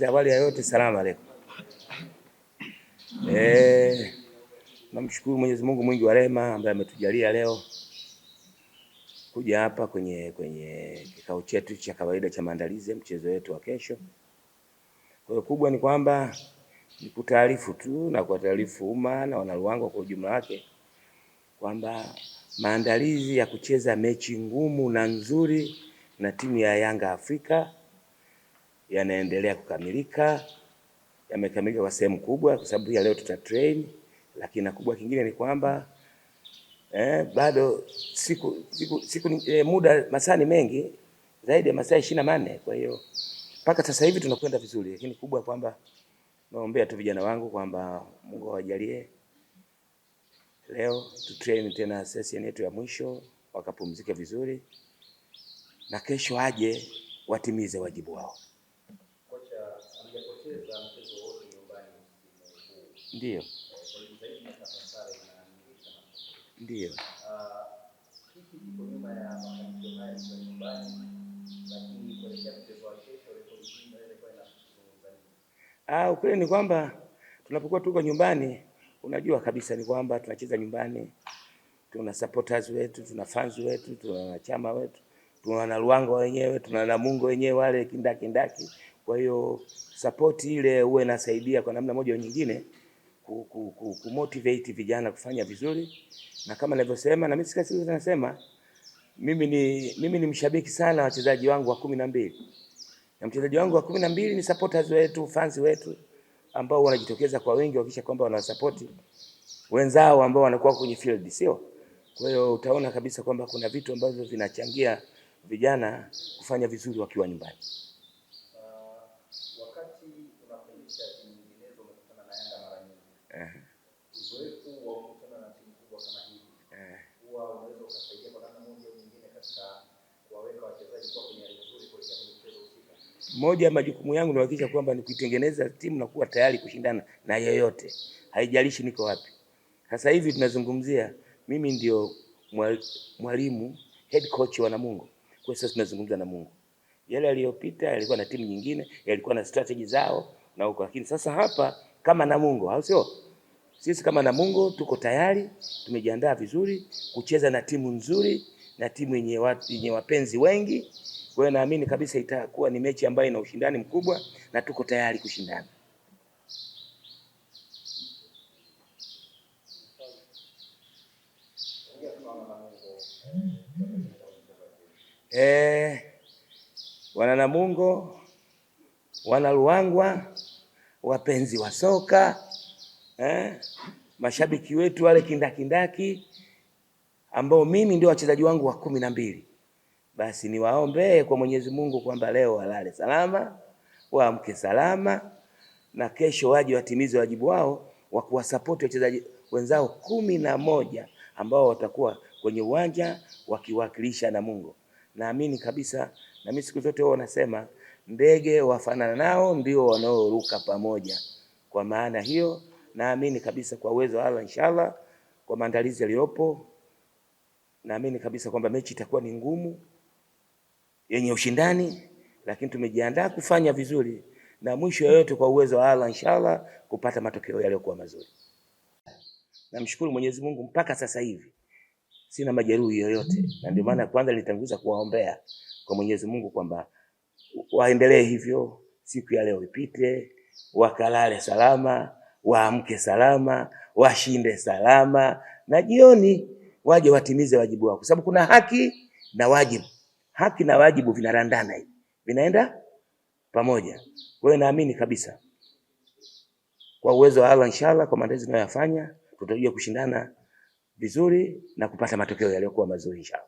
Kwanza awali ya yote, salamu alaykum. Namshukuru Mwenyezi Mungu mwingi wa rehema ambaye ametujalia leo kuja hapa kwenye kikao chetu cha kawaida cha maandalizi ya mchezo wetu wa kesho. Kwa hiyo kubwa ni kwamba ni kutaarifu tu na kuwataarifu umma na wanaruangwa kwa ujumla wake kwamba maandalizi ya kucheza mechi ngumu na nzuri na timu ya Yanga Afrika yanaendelea kukamilika. Yamekamilika kwa sehemu kubwa kwa sababu ya leo train, lakini na kubwa kingine ni kwamba bado muda masaa ni mengi zaidi ya masaa 24. Kwa hiyo mpaka sasa hivi tunakwenda vizuri, lakini kubwa kwamba naombea tu vijana wangu kwamba Mungu awajalie leo train tena session yetu ya mwisho wakapumzike vizuri na kesho aje watimize wajibu wao. Kocha aliyepoteza mchezo wote nyumbani ndio. Ndio. Kipi kiko nyuma ya mafanikio haya kwa nyumbani, lakini kuelekea mchezo wa kesho rekodi hii inaweza kuwa inazungumza. Ukweli ni kwamba tunapokuwa tuko nyumbani, unajua kabisa ni kwamba tunacheza nyumbani, tuna supporters wetu, tuna fans wetu, tuna wanachama wetu, tuna wanaruangwa wenyewe, tuna Namungo wenyewe wale kindaki. Kwa hiyo support ile huwa inasaidia kwa namna moja au nyingine kumotivate vijana kufanya vizuri, na kama nilivyosema na mimi sikasiri nasema mimi ni mshabiki sana wachezaji wangu wa 12. Na mchezaji wangu wa 12 ni supporters wetu, fans wetu ambao wanajitokeza kwa wingi wakisha kwamba wanasupport wenzao ambao wanakuwa kwenye field, sio? Kwa hiyo utaona kabisa kwamba kuna vitu ambavyo vinachangia vijana kufanya vizuri wakiwa nyumbani. Wakati unafundisha timu nyinginezo umekutana na Yanga mara nyingi. Uzoefu wa kukutana na timu kubwa kama hii. Huwa unaweza kusaidia kwa namna moja au nyingine katika kuwaweka wachezaji kwa kwenye hali nzuri kuelekea kwenye mchezo husika. Moja ya majukumu yangu ni kuhakikisha kwamba ni kuitengeneza timu na kuwa tayari kushindana na yeyote. Haijalishi niko wapi. Sasa hivi tunazungumzia mimi ndio mwalimu head coach wa Namungo. Kwa sasa tunazungumza na Namungo. Yale aliyopita yalikuwa na timu nyingine, yalikuwa na strategy zao na huko, lakini sasa hapa kama Namungo, au sio? Sisi kama Namungo tuko tayari, tumejiandaa vizuri kucheza na timu nzuri na timu yenye wapenzi wengi. Kwa hiyo naamini kabisa itakuwa ni mechi ambayo ina ushindani mkubwa na tuko tayari kushindana. Wana Namungo, wana Ruangwa, wapenzi wa soka, mashabiki wetu wale kindaki ambao mimi ndio wachezaji wangu wa 12. Basi niwaombe kwa Mwenyezi Mungu kwamba leo walale salama, waamke salama na kesho waje watimize wajibu wao wa kuwasupport wachezaji wenzao 11 ambao watakuwa kwenye uwanja wakiwakilisha Namungo. Naamini kabisa, na mimi siku zote wao wanasema ndege wafanana nao ndio wanaoruka pamoja. Kwa maana hiyo naamini kabisa kwa uwezo wa Allah inshallah, kwa maandalizi yaliyopo, naamini kabisa kwamba mechi itakuwa ni ngumu yenye ushindani, lakini tumejiandaa kufanya vizuri na mwisho yote kwa uwezo wa Allah inshallah kupata matokeo yaliyokuwa mazuri. Namshukuru Mwenyezi Mungu mpaka sasa hivi sina majeruhi yoyote, na ndio maana kwanza nilitanguliza kuwaombea kwa Mwenyezi Mungu kwamba waendelee hivyo, siku ya leo ipite, wakalale salama, waamke salama, washinde salama, na jioni waje watimize wajibu wao, kwa sababu kuna haki na wajibu. Haki na wajibu vinarandana hivi, vinaenda pamoja. Kwa hiyo naamini kabisa kwa uwezo wa Allah inshallah, kwa maandalizi tunayofanya tutajua kushindana vizuri na kupata matokeo yaliyokuwa mazuri inshallah.